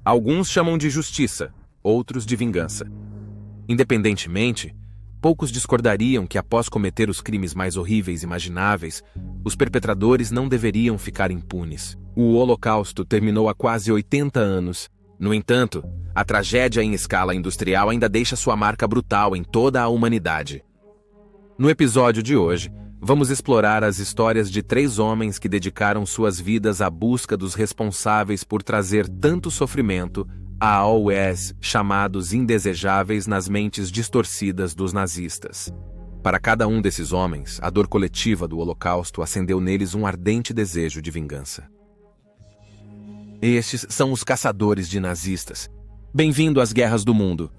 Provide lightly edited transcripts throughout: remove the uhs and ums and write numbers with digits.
Alguns chamam de justiça, outros de vingança. Independentemente, poucos discordariam que após cometer os crimes mais horríveis imagináveis, os perpetradores não deveriam ficar impunes. O Holocausto terminou há quase 80 anos. No entanto, a tragédia em escala industrial ainda deixa sua marca brutal em toda a humanidade. No episódio de hoje, vamos explorar as histórias de 3 homens que dedicaram suas vidas à busca dos responsáveis por trazer tanto sofrimento a AOS, chamados indesejáveis nas mentes distorcidas dos nazistas. Para cada um desses homens, a dor coletiva do Holocausto acendeu neles um ardente desejo de vingança. Estes são os caçadores de nazistas. Bem-vindo às guerras do mundo.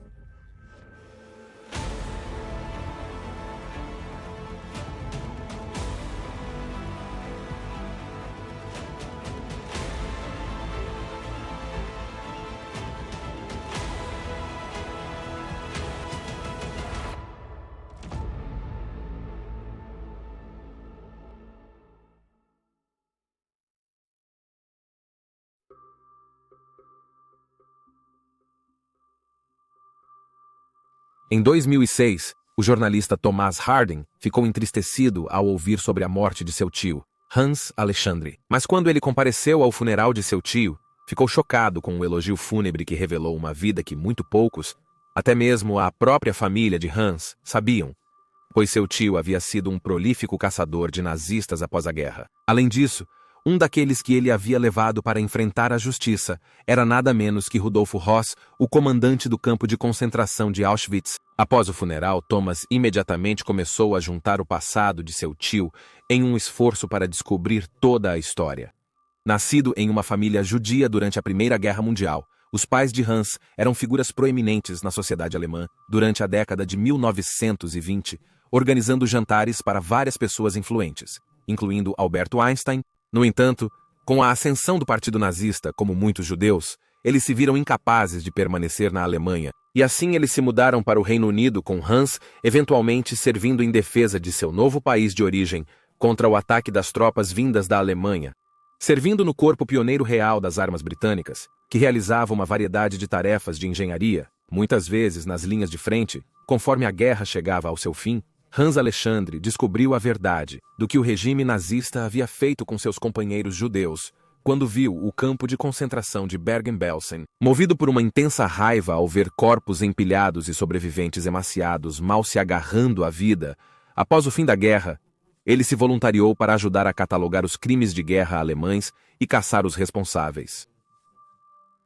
Em 2006, o jornalista Thomas Harding ficou entristecido ao ouvir sobre a morte de seu tio, Hans Alexandre. Mas quando ele compareceu ao funeral de seu tio, ficou chocado com o elogio fúnebre que revelou uma vida que muito poucos, até mesmo a própria família de Hans, sabiam, pois seu tio havia sido um prolífico caçador de nazistas após a guerra. Além disso, um daqueles que ele havia levado para enfrentar a justiça era nada menos que Rudolf Höss, o comandante do campo de concentração de Auschwitz. Após o funeral, Thomas imediatamente começou a juntar o passado de seu tio em um esforço para descobrir toda a história. Nascido em uma família judia durante a Primeira Guerra Mundial, os pais de Hans eram figuras proeminentes na sociedade alemã durante a década de 1920, organizando jantares para várias pessoas influentes, incluindo Albert Einstein. No entanto, com a ascensão do Partido Nazista, como muitos judeus, eles se viram incapazes de permanecer na Alemanha, e assim eles se mudaram para o Reino Unido com Hans, eventualmente servindo em defesa de seu novo país de origem contra o ataque das tropas vindas da Alemanha, servindo no Corpo Pioneiro Real das Armas Britânicas, que realizava uma variedade de tarefas de engenharia, muitas vezes nas linhas de frente. Conforme a guerra chegava ao seu fim, Hans Alexandre descobriu a verdade do que o regime nazista havia feito com seus companheiros judeus quando viu o campo de concentração de Bergen-Belsen. Movido por uma intensa raiva ao ver corpos empilhados e sobreviventes emaciados mal se agarrando à vida, após o fim da guerra, ele se voluntariou para ajudar a catalogar os crimes de guerra alemães e caçar os responsáveis.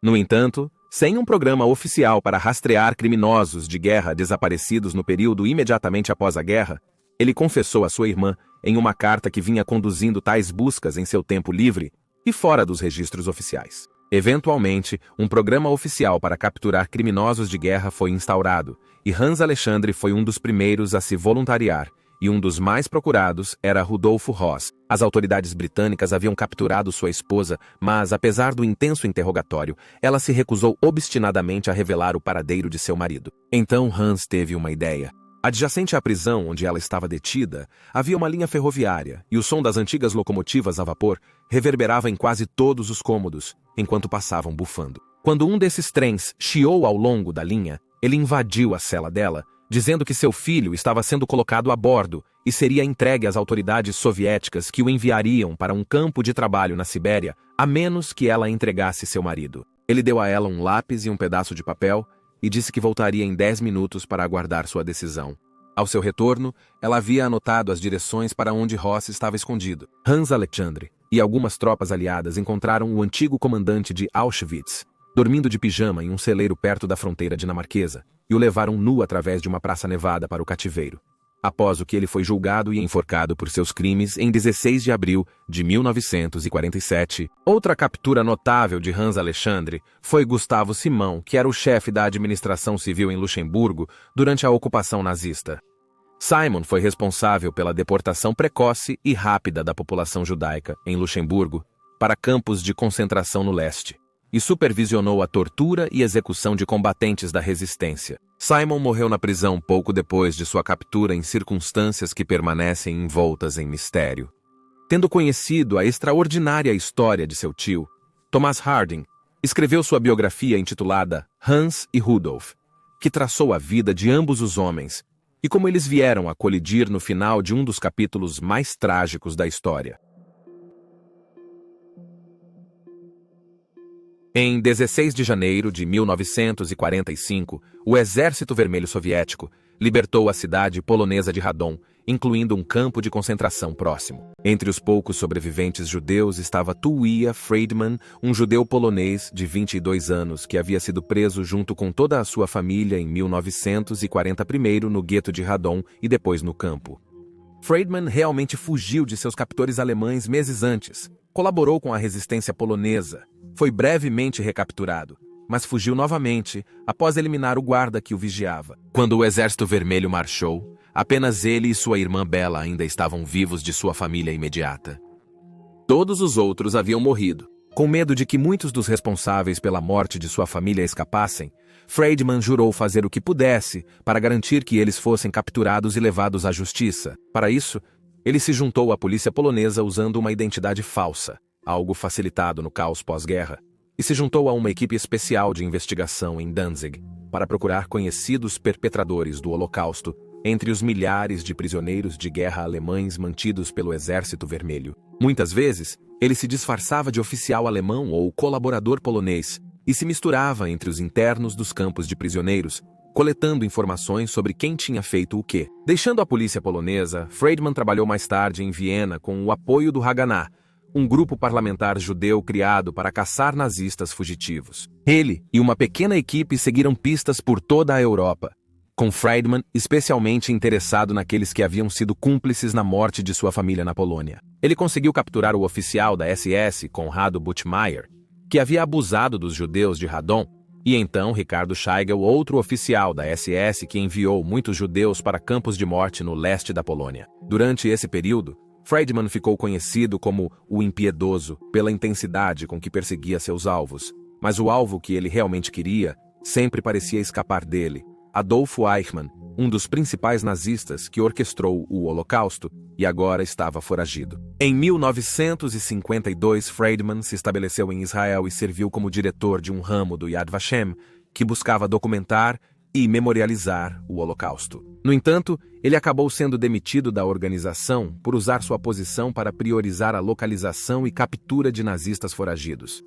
No entanto, sem um programa oficial para rastrear criminosos de guerra desaparecidos no período imediatamente após a guerra, ele confessou a sua irmã em uma carta que vinha conduzindo tais buscas em seu tempo livre e fora dos registros oficiais. Eventualmente, um programa oficial para capturar criminosos de guerra foi instaurado, e Hans Alexandre foi um dos primeiros a se voluntariar, e um dos mais procurados era Rudolf Höss. As autoridades britânicas haviam capturado sua esposa, mas, apesar do intenso interrogatório, ela se recusou obstinadamente a revelar o paradeiro de seu marido. Então Hans teve uma ideia. Adjacente à prisão onde ela estava detida, havia uma linha ferroviária, e o som das antigas locomotivas a vapor reverberava em quase todos os cômodos, enquanto passavam bufando. Quando um desses trens chiou ao longo da linha, ele invadiu a cela dela, dizendo que seu filho estava sendo colocado a bordo e seria entregue às autoridades soviéticas que o enviariam para um campo de trabalho na Sibéria, a menos que ela entregasse seu marido. Ele deu a ela um lápis e um pedaço de papel e disse que voltaria em 10 minutos para aguardar sua decisão. Ao seu retorno, ela havia anotado as direções para onde Höss estava escondido. Hans Alexandre e algumas tropas aliadas encontraram o antigo comandante de Auschwitz, dormindo de pijama em um celeiro perto da fronteira dinamarquesa, e o levaram nu através de uma praça nevada para o cativeiro. Após o que ele foi julgado e enforcado por seus crimes em 16 de abril de 1947. Outra captura notável de Hans Alexandre foi Gustavo Simão, que era o chefe da administração civil em Luxemburgo durante a ocupação nazista. Simon foi responsável pela deportação precoce e rápida da população judaica em Luxemburgo para campos de concentração no leste, e supervisionou a tortura e execução de combatentes da resistência. Simon morreu na prisão pouco depois de sua captura em circunstâncias que permanecem envoltas em mistério. Tendo conhecido a extraordinária história de seu tio, Thomas Harding Escreveu sua biografia intitulada Hans e Rudolf, que traçou a vida de ambos os homens e como eles vieram a colidir no final de um dos capítulos mais trágicos da história. Em 16 de janeiro de 1945, o Exército Vermelho Soviético libertou a cidade polonesa de Radom, incluindo um campo de concentração próximo. Entre os poucos sobreviventes judeus estava Tuija Friedman, um judeu polonês de 22 anos que havia sido preso junto com toda a sua família em 1940, primeiro no gueto de Radom e depois no campo. Friedman realmente fugiu de seus captores alemães meses antes, colaborou com a resistência polonesa, foi brevemente recapturado, mas fugiu novamente após eliminar o guarda que o vigiava. Quando o Exército Vermelho marchou, apenas ele e sua irmã Bela ainda estavam vivos de sua família imediata. Todos os outros haviam morrido. Com medo de que muitos dos responsáveis pela morte de sua família escapassem, Friedman jurou fazer o que pudesse para garantir que eles fossem capturados e levados à justiça. Para isso, ele se juntou à polícia polonesa usando uma identidade falsa, algo facilitado no caos pós-guerra, e se juntou a uma equipe especial de investigação em Danzig para procurar conhecidos perpetradores do Holocausto entre os milhares de prisioneiros de guerra alemães mantidos pelo Exército Vermelho. Muitas vezes, ele se disfarçava de oficial alemão ou colaborador polonês e se misturava entre os internos dos campos de prisioneiros, coletando informações sobre quem tinha feito o quê. Deixando a polícia polonesa, Friedman trabalhou mais tarde em Viena com o apoio do Haganah, um grupo parlamentar judeu criado para caçar nazistas fugitivos. Ele e uma pequena equipe seguiram pistas por toda a Europa, com Friedman especialmente interessado naqueles que haviam sido cúmplices na morte de sua família na Polônia. Ele conseguiu capturar o oficial da SS, Conrado Buchmeier, que havia abusado dos judeus de Radom, e então Ricardo Scheigel, outro oficial da SS que enviou muitos judeus para campos de morte no leste da Polônia. Durante esse período, Friedman ficou conhecido como o impiedoso pela intensidade com que perseguia seus alvos, mas o alvo que ele realmente queria sempre parecia escapar dele: Adolfo Eichmann, um dos principais nazistas que orquestrou o Holocausto e agora estava foragido. Em 1952, Friedman se estabeleceu em Israel e serviu como diretor de um ramo do Yad Vashem, que buscava documentar e memorializar o Holocausto. No entanto, ele acabou sendo demitido da organização por usar sua posição para priorizar a localização e captura de nazistas foragidos.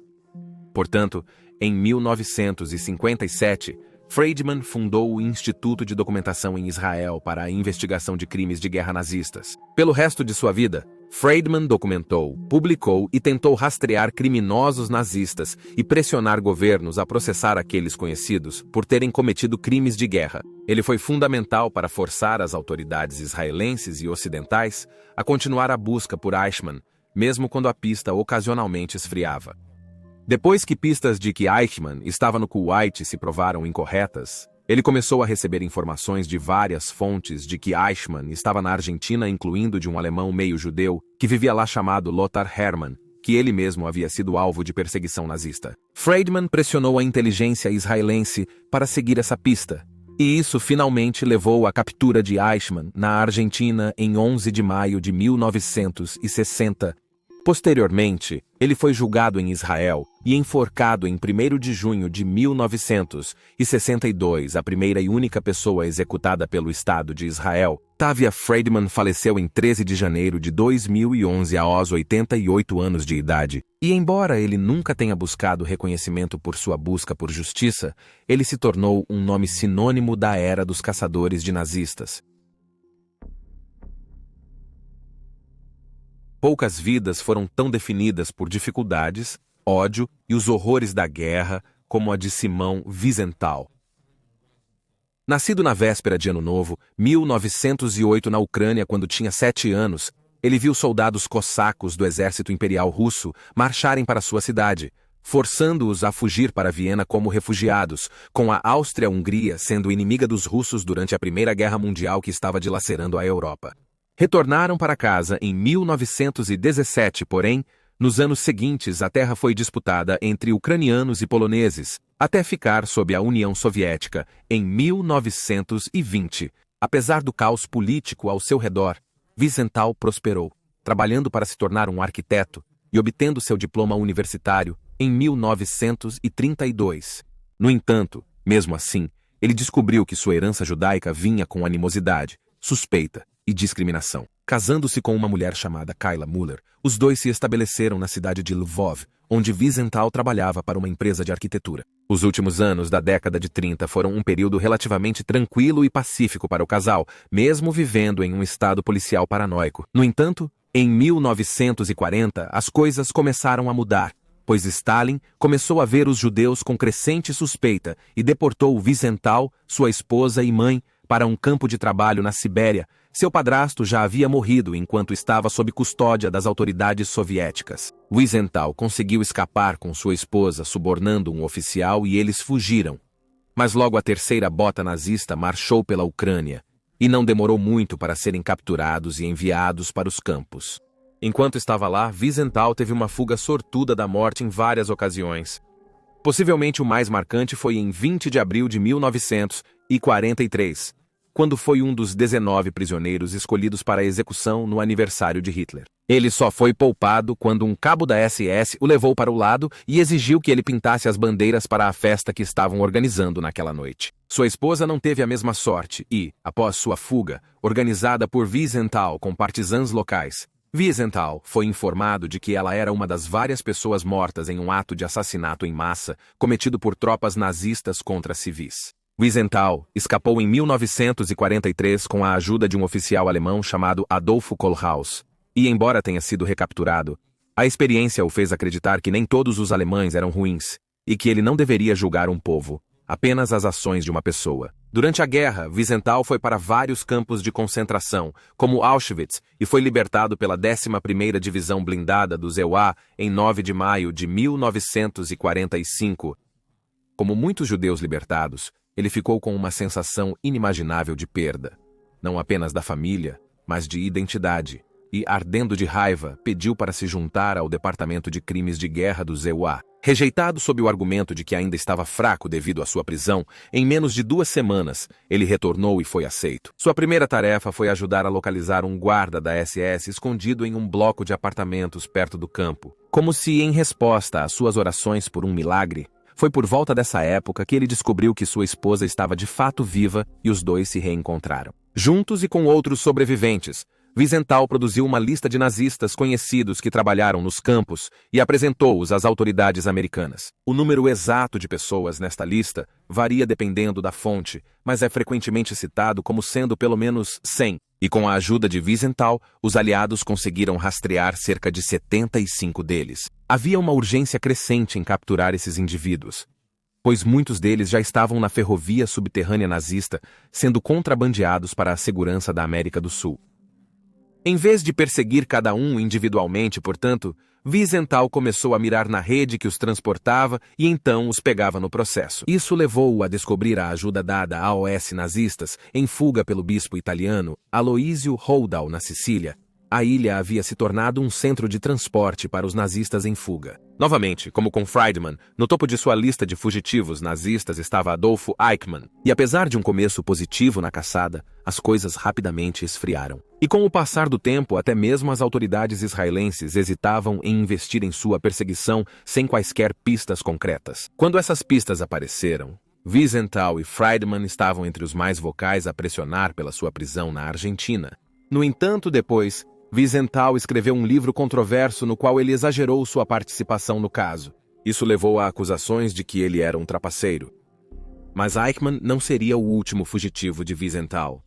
Portanto, em 1957, Friedman fundou o Instituto de Documentação em Israel para a investigação de crimes de guerra nazistas. Pelo resto de sua vida, Friedman documentou, publicou e tentou rastrear criminosos nazistas e pressionar governos a processar aqueles conhecidos por terem cometido crimes de guerra. Ele foi fundamental para forçar as autoridades israelenses e ocidentais a continuar a busca por Eichmann, mesmo quando a pista ocasionalmente esfriava. Depois que pistas de que Eichmann estava no Kuwait se provaram incorretas, ele começou a receber informações de várias fontes de que Eichmann estava na Argentina, incluindo de um alemão meio-judeu que vivia lá chamado Lothar Hermann, que ele mesmo havia sido alvo de perseguição nazista. Friedman pressionou a inteligência israelense para seguir essa pista, e isso finalmente levou à captura de Eichmann na Argentina em 11 de maio de 1960. Posteriormente, ele foi julgado em Israel e enforcado em 1º de junho de 1962, a primeira e única pessoa executada pelo Estado de Israel. Tavia Friedman faleceu em 13 de janeiro de 2011 aos 88 anos de idade. E embora ele nunca tenha buscado reconhecimento por sua busca por justiça, ele se tornou um nome sinônimo da era dos caçadores de nazistas. Poucas vidas foram tão definidas por dificuldades, ódio e os horrores da guerra como a de Simão Wiesenthal. Nascido na véspera de Ano Novo, 1908, na Ucrânia, quando tinha 7 anos, ele viu soldados cossacos do exército imperial russo marcharem para sua cidade, forçando-os a fugir para Viena como refugiados, com a Áustria-Hungria sendo inimiga dos russos durante a Primeira Guerra Mundial que estava dilacerando a Europa. Retornaram para casa em 1917, porém, nos anos seguintes a terra foi disputada entre ucranianos e poloneses, até ficar sob a União Soviética em 1920. Apesar do caos político ao seu redor, Wiesenthal prosperou, trabalhando para se tornar um arquiteto e obtendo seu diploma universitário, em 1932. No entanto, mesmo assim, ele descobriu que sua herança judaica vinha com animosidade, suspeita e discriminação. Casando-se com uma mulher chamada Kayla Muller, os dois se estabeleceram na cidade de Lvov, onde Wiesenthal trabalhava para uma empresa de arquitetura. Os últimos anos da década de 30 foram um período relativamente tranquilo e pacífico para o casal, mesmo vivendo em um estado policial paranoico. No entanto, em 1940, as coisas começaram a mudar, pois Stalin começou a ver os judeus com crescente suspeita e deportou Wiesenthal, sua esposa e mãe, para um campo de trabalho na Sibéria. Seu padrasto já havia morrido enquanto estava sob custódia das autoridades soviéticas. Wiesenthal conseguiu escapar com sua esposa subornando um oficial e eles fugiram. Mas logo a terceira bota nazista marchou pela Ucrânia e não demorou muito para serem capturados e enviados para os campos. Enquanto estava lá, Wiesenthal teve uma fuga sortuda da morte em várias ocasiões. Possivelmente o mais marcante foi em 20 de abril de 1943, quando foi um dos 19 prisioneiros escolhidos para a execução no aniversário de Hitler. Ele só foi poupado quando um cabo da SS o levou para o lado e exigiu que ele pintasse as bandeiras para a festa que estavam organizando naquela noite. Sua esposa não teve a mesma sorte e, após sua fuga, organizada por Wiesenthal com partisãs locais, Wiesenthal foi informado de que ela era uma das várias pessoas mortas em um ato de assassinato em massa cometido por tropas nazistas contra civis. Wiesenthal escapou em 1943 com a ajuda de um oficial alemão chamado Adolfo Kohlhaas, e embora tenha sido recapturado, a experiência o fez acreditar que nem todos os alemães eram ruins, e que ele não deveria julgar um povo, apenas as ações de uma pessoa. Durante a guerra, Wiesenthal foi para vários campos de concentração, como Auschwitz, e foi libertado pela 11ª Divisão Blindada do ZEUA em 9 de maio de 1945. Como muitos judeus libertados, ele ficou com uma sensação inimaginável de perda, não apenas da família, mas de identidade, e, ardendo de raiva, pediu para se juntar ao Departamento de Crimes de Guerra do ZEUA. Rejeitado sob o argumento de que ainda estava fraco devido à sua prisão, em menos de 2 semanas, ele retornou e foi aceito. Sua primeira tarefa foi ajudar a localizar um guarda da SS escondido em um bloco de apartamentos perto do campo. Como se, em resposta às suas orações por um milagre, foi por volta dessa época que ele descobriu que sua esposa estava de fato viva e os dois se reencontraram. Juntos e com outros sobreviventes, Wiesenthal produziu uma lista de nazistas conhecidos que trabalharam nos campos e apresentou-os às autoridades americanas. O número exato de pessoas nesta lista varia dependendo da fonte, mas é frequentemente citado como sendo pelo menos 100, e com a ajuda de Wiesenthal, os aliados conseguiram rastrear cerca de 75 deles. Havia uma urgência crescente em capturar esses indivíduos, pois muitos deles já estavam na ferrovia subterrânea nazista, sendo contrabandeados para a segurança da América do Sul. Em vez de perseguir cada um individualmente, portanto, Wiesenthal começou a mirar na rede que os transportava e então os pegava no processo. Isso levou-o a descobrir a ajuda dada a OS nazistas em fuga pelo bispo italiano Aloísio Holdau na Sicília. A ilha havia se tornado um centro de transporte para os nazistas em fuga. Novamente, como com Friedman, no topo de sua lista de fugitivos nazistas estava Adolfo Eichmann. E apesar de um começo positivo na caçada, as coisas rapidamente esfriaram. E com o passar do tempo, até mesmo as autoridades israelenses hesitavam em investir em sua perseguição sem quaisquer pistas concretas. Quando essas pistas apareceram, Wiesenthal e Friedman estavam entre os mais vocais a pressionar pela sua prisão na Argentina. No entanto, depois, Wiesenthal escreveu um livro controverso no qual ele exagerou sua participação no caso. Isso levou a acusações de que ele era um trapaceiro. Mas Eichmann não seria o último fugitivo de Wiesenthal.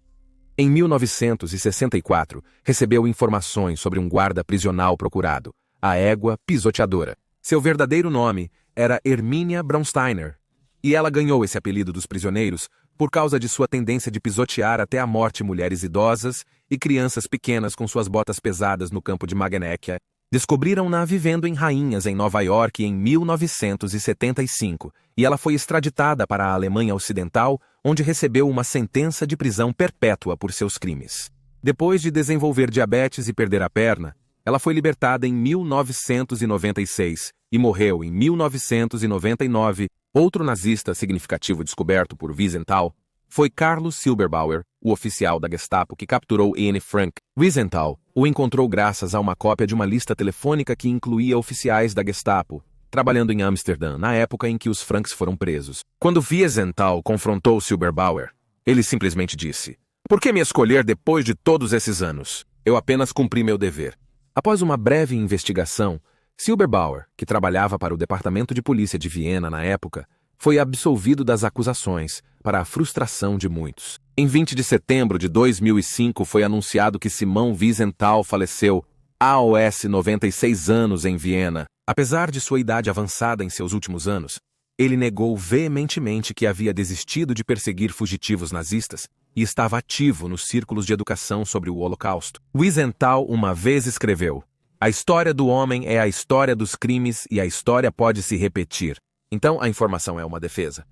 Em 1964, recebeu informações sobre um guarda prisional procurado, a égua pisoteadora. Seu verdadeiro nome era Hermínia Braunsteiner, e ela ganhou esse apelido dos prisioneiros por causa de sua tendência de pisotear até a morte mulheres idosas e crianças pequenas com suas botas pesadas no campo de Magnecia. Descobriram-na vivendo em Rainhas, em Nova York, em 1975, e ela foi extraditada para a Alemanha Ocidental, onde recebeu uma sentença de prisão perpétua por seus crimes. Depois de desenvolver diabetes e perder a perna, ela foi libertada em 1996 e morreu em 1999. Outro nazista significativo descoberto por Wiesenthal foi Carlos Silberbauer, o oficial da Gestapo que capturou Anne Frank. Wiesenthal o encontrou graças a uma cópia de uma lista telefônica que incluía oficiais da Gestapo trabalhando em Amsterdã na época em que os Franks foram presos. Quando Wiesenthal confrontou Silberbauer, ele simplesmente disse: "Por que me escolher depois de todos esses anos? Eu apenas cumpri meu dever." Após uma breve investigação, Silberbauer, que trabalhava para o Departamento de Polícia de Viena na época, foi absolvido das acusações, para a frustração de muitos. Em 20 de setembro de 2005 foi anunciado que Simão Wiesenthal faleceu aos 96 anos em Viena. Apesar de sua idade avançada em seus últimos anos, ele negou veementemente que havia desistido de perseguir fugitivos nazistas e estava ativo nos círculos de educação sobre o Holocausto. Wiesenthal uma vez escreveu: "A história do homem é a história dos crimes e a história pode se repetir." Então, a informação é uma defesa.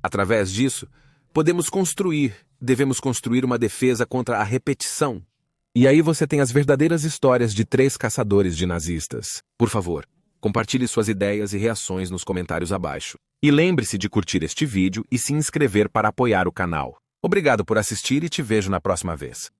Através disso, devemos construir uma defesa contra a repetição. E aí você tem as verdadeiras histórias de 3 caçadores de nazistas. Por favor, compartilhe suas ideias e reações nos comentários abaixo. E lembre-se de curtir este vídeo e se inscrever para apoiar o canal. Obrigado por assistir e te vejo na próxima vez.